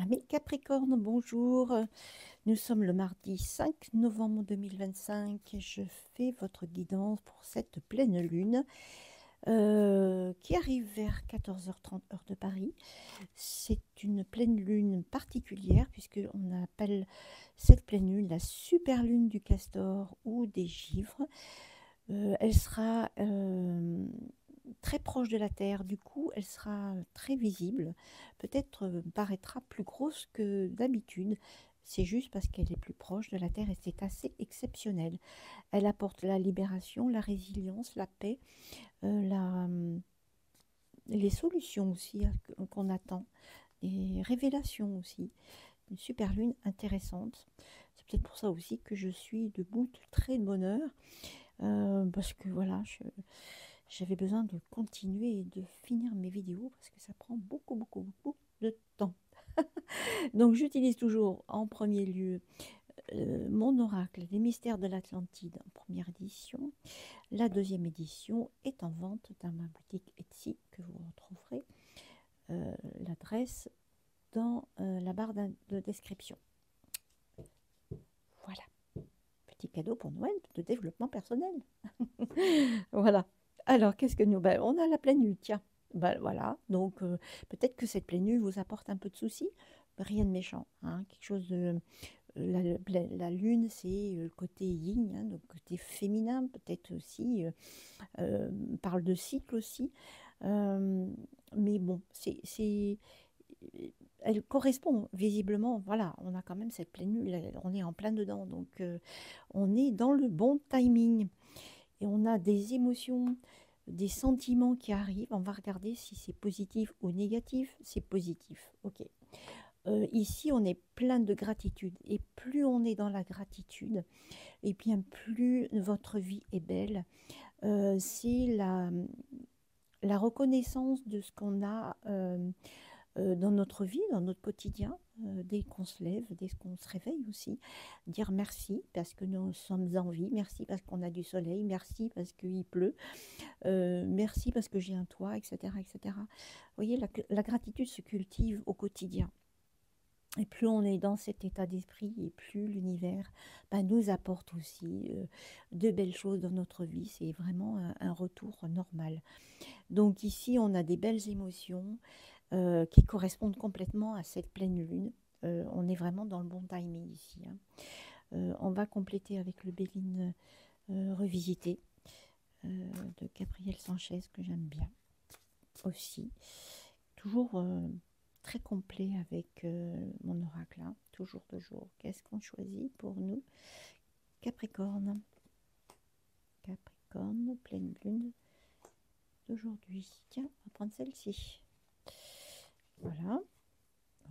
Amis Capricorne, bonjour. Nous sommes le mardi 5 novembre 2025. Je fais votre guidance pour cette pleine lune qui arrive vers 14h30 heure de Paris. C'est une pleine lune particulière puisque on appelle cette pleine lune la super lune du castor ou des givres. Elle sera très proche de la Terre, du coup elle sera très visible, peut-être paraîtra plus grosse que d'habitude, c'est juste parce qu'elle est plus proche de la Terre et c'est assez exceptionnel. Elle apporte la libération, la résilience, la paix, les solutions aussi qu'on attend, les révélations aussi. Une super lune intéressante. C'est peut-être pour ça aussi que je suis debout de très de bonne heure, parce que voilà, j'avais besoin de continuer et de finir mes vidéos parce que ça prend beaucoup de temps. Donc j'utilise toujours en premier lieu mon oracle des mystères de l'Atlantide en première édition. La deuxième édition est en vente dans ma boutique Etsy que vous retrouverez l'adresse dans la barre de description. Voilà, petit cadeau pour Noël de développement personnel. Voilà. Alors, qu'est-ce que nous... Ben, on a la pleine lune, tiens. Ben, voilà, donc peut-être que cette pleine lune vous apporte un peu de soucis. Rien de méchant, hein. Quelque chose de... la lune, c'est le côté yin, hein, donc côté féminin, peut-être aussi, parle de cycle aussi. Euh, mais bon, elle correspond visiblement, voilà, on a quand même cette pleine lune, on est en plein dedans, donc on est dans le bon timing. Et on a des émotions, des sentiments qui arrivent. On va regarder si c'est positif ou négatif. C'est positif, ok. Ici, on est plein de gratitude. Et plus on est dans la gratitude, et bien plus votre vie est belle. C'est la reconnaissance de ce qu'on a dans notre vie, dans notre quotidien, dès qu'on se lève, dès qu'on se réveille aussi, dire merci parce que nous sommes en vie, merci parce qu'on a du soleil, merci parce qu'il pleut, merci parce que j'ai un toit, etc. etc. Vous voyez, la gratitude se cultive au quotidien. Et plus on est dans cet état d'esprit, et plus l'univers nous apporte aussi de belles choses dans notre vie. C'est vraiment un retour normal. Donc ici, on a des belles émotions qui correspondent complètement à cette pleine lune. On est vraiment dans le bon timing ici, hein. On va compléter avec le Béline revisité de Gabriel Sanchez que j'aime bien aussi. Toujours très complet avec mon oracle, hein. Toujours de jour. Qu'est-ce qu'on choisit pour nous? Capricorne. Capricorne, pleine lune d'aujourd'hui. Tiens, on va prendre celle-ci. Voilà.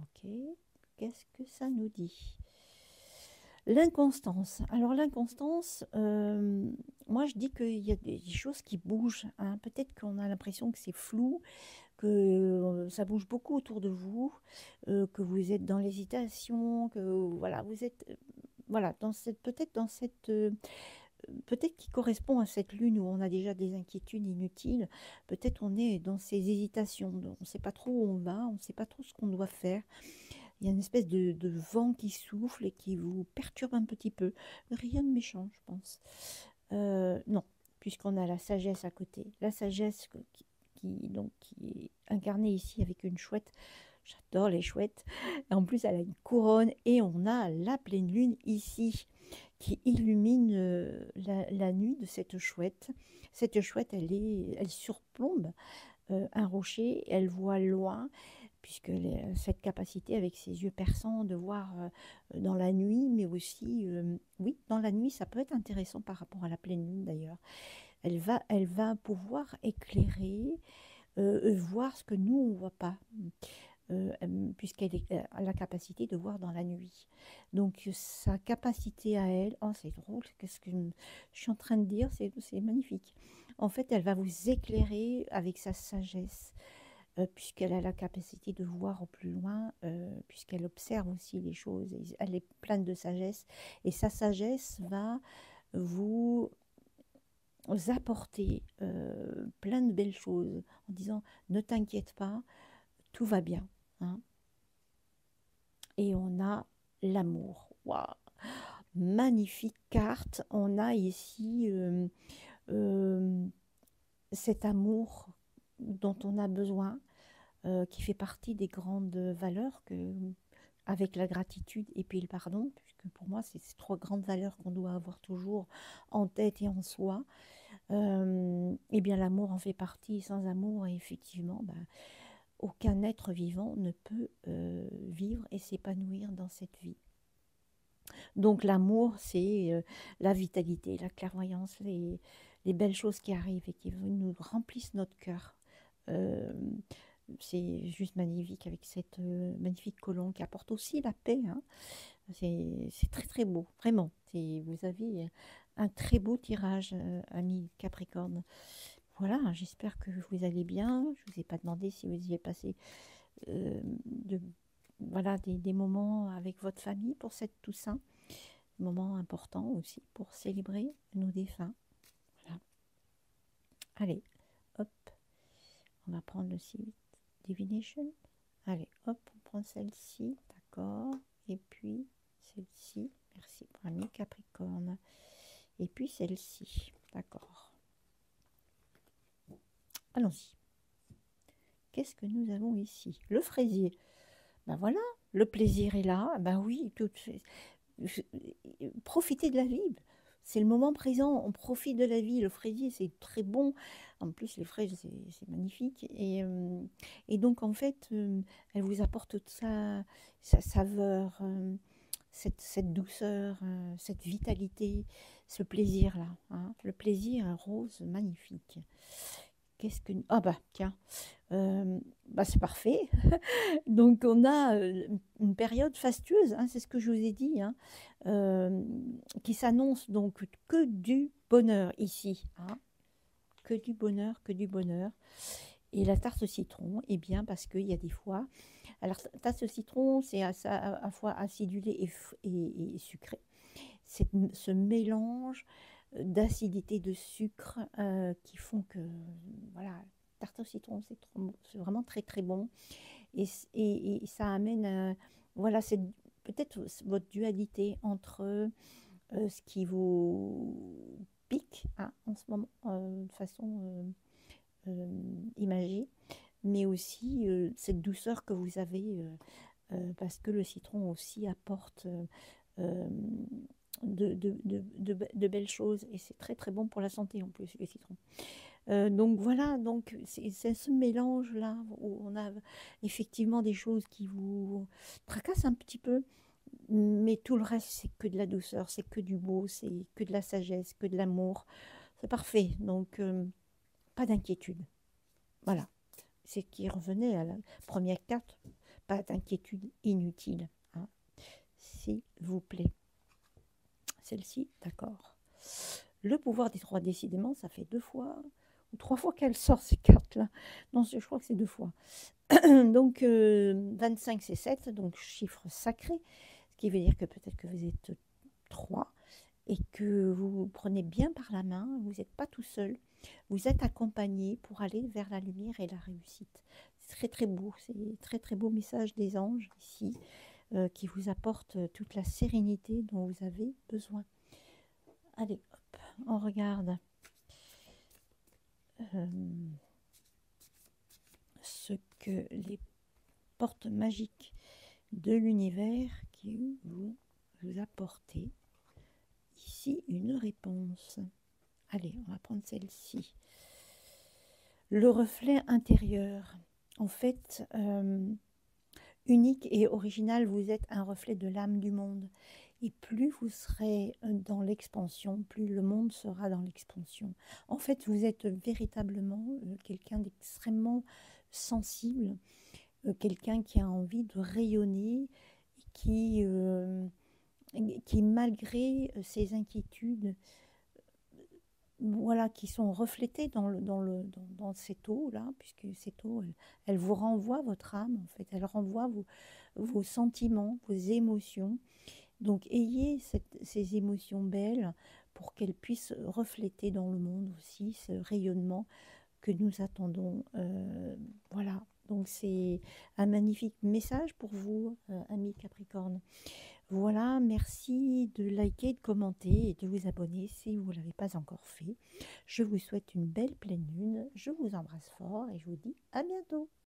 Ok. Qu'est-ce que ça nous dit? L'inconstance. Alors l'inconstance, moi je dis qu'il y a des choses qui bougent, hein. Peut-être qu'on a l'impression que c'est flou, que ça bouge beaucoup autour de vous, que vous êtes dans l'hésitation, que voilà, vous êtes voilà, dans cette peut-être dans cette peut-être qui correspond à cette lune où on a déjà des inquiétudes inutiles, peut-être on est dans ces hésitations, on ne sait pas trop où on va, on ne sait pas trop ce qu'on doit faire. Il y a une espèce de vent qui souffle et qui vous perturbe un petit peu. Rien de méchant, je pense. Non, puisqu'on a la sagesse à côté. La sagesse qui est incarnée ici avec une chouette. J'adore les chouettes. En plus, elle a une couronne et on a la pleine lune ici qui illumine la nuit de cette chouette. Cette chouette, elle surplombe un rocher, elle voit loin puisque cette capacité avec ses yeux perçants de voir dans la nuit, mais aussi, oui, dans la nuit, ça peut être intéressant par rapport à la pleine lune d'ailleurs. Elle va pouvoir éclairer, voir ce que nous, on ne voit pas, puisqu'elle a la capacité de voir dans la nuit. Donc, sa capacité à elle, oh, c'est drôle, qu'est-ce que je suis en train de dire, c'est magnifique. En fait, elle va vous éclairer avec sa sagesse puisqu'elle a la capacité de voir au plus loin, puisqu'elle observe aussi les choses, elle est pleine de sagesse, et sa sagesse va vous apporter plein de belles choses, en disant ne t'inquiète pas, tout va bien, hein. et on a l'amour. Waouh! Magnifique carte. On a ici euh, cet amour dont on a besoin, qui fait partie des grandes valeurs avec la gratitude et puis le pardon, puisque pour moi, c'est ces trois grandes valeurs qu'on doit avoir toujours en tête et en soi. Eh bien, l'amour en fait partie. Sans amour, effectivement, ben, aucun être vivant ne peut vivre et s'épanouir dans cette vie. Donc l'amour, c'est la vitalité, la clairvoyance, les belles choses qui arrivent et qui nous remplissent notre cœur. Euh, c'est juste magnifique avec cette magnifique colombe qui apporte aussi la paix, hein. C'est très très beau, vraiment. Vous avez un très beau tirage, ami Capricorne. Voilà, j'espère que vous allez bien. Je ne vous ai pas demandé si vous y avez passé de, voilà, des moments avec votre famille pour cette Toussaint. Moment important aussi pour célébrer nos défunts. Voilà. Allez, hop, on va prendre le 6 Divination. Allez, hop, on prend celle-ci, d'accord. Et puis celle-ci, merci pour ami Capricorne. Et puis celle-ci, d'accord. Allons-y. Qu'est-ce que nous avons ici? Le fraisier. Ben voilà, le plaisir est là. Ben oui, profitez de la vie. C'est le moment présent, on profite de la vie. Le fraisier, c'est très bon. En plus, les fraises, c'est magnifique. Et donc, en fait, elle vous apporte toute sa saveur, cette douceur, cette vitalité, ce plaisir-là, hein. Le plaisir, un rose magnifique. Qu'est-ce que... Ah bah, tiens, bah, c'est parfait. Donc, on a une période fastueuse, hein, c'est ce que je vous ai dit, hein, euh, qui s'annonce donc que du bonheur ici, hein, que du bonheur, que du bonheur. Et la tarte au citron, eh bien, parce qu'il y a des fois... Alors, tarte au citron, c'est à la fois acidulé et sucré. C'est ce mélange d'acidité, de sucre qui font que, voilà, tarte au citron, c'est vraiment très, très bon. Et ça amène, voilà, c'est peut-être votre dualité entre ce qui vous pique, hein, en ce moment, de façon imagée, mais aussi cette douceur que vous avez, parce que le citron aussi apporte euh, de belles choses, et c'est très très bon pour la santé en plus, le citron. Donc voilà, donc c'est ce mélange-là où on a effectivement des choses qui vous tracassent un petit peu, mais tout le reste, c'est que de la douceur, c'est que du beau, c'est que de la sagesse, que de l'amour. C'est parfait, donc pas d'inquiétude. Voilà, c'est qui revenait à la première carte, pas d'inquiétude inutile, hein, s'il vous plaît. Celle-ci, d'accord. Le pouvoir des trois, décidément, ça fait 2 fois ou 3 fois qu'elle sort ces cartes-là. Non, je crois que c'est 2 fois. Donc, 25, c'est 7, donc chiffre sacré, ce qui veut dire que peut-être que vous êtes 3 et que vous vous prenez bien par la main, vous n'êtes pas tout seul, vous êtes accompagné pour aller vers la lumière et la réussite. C'est très très beau, c'est très très beau message des anges ici, qui vous apporte toute la sérénité dont vous avez besoin. Allez, hop, on regarde ce que les portes magiques de l'univers qui vous apportez. Ici, une réponse. Allez, on va prendre celle-ci. Le reflet intérieur. En fait, unique et original, vous êtes un reflet de l'âme du monde. Et plus vous serez dans l'expansion, plus le monde sera dans l'expansion. En fait, vous êtes véritablement quelqu'un d'extrêmement sensible, quelqu'un qui a envie de rayonner, qui, qui malgré ses inquiétudes, voilà, qui sont reflétées dans cette eau-là, puisque cette eau, elle vous renvoie votre âme, en fait, elle renvoie vos sentiments, vos émotions. Donc, ayez ces émotions belles pour qu'elles puissent refléter dans le monde aussi ce rayonnement que nous attendons, voilà, Donc c'est un magnifique message pour vous, amis Capricorne. Voilà, merci de liker, de commenter et de vous abonner si vous ne l'avez pas encore fait. Je vous souhaite une belle pleine lune, je vous embrasse fort et je vous dis à bientôt.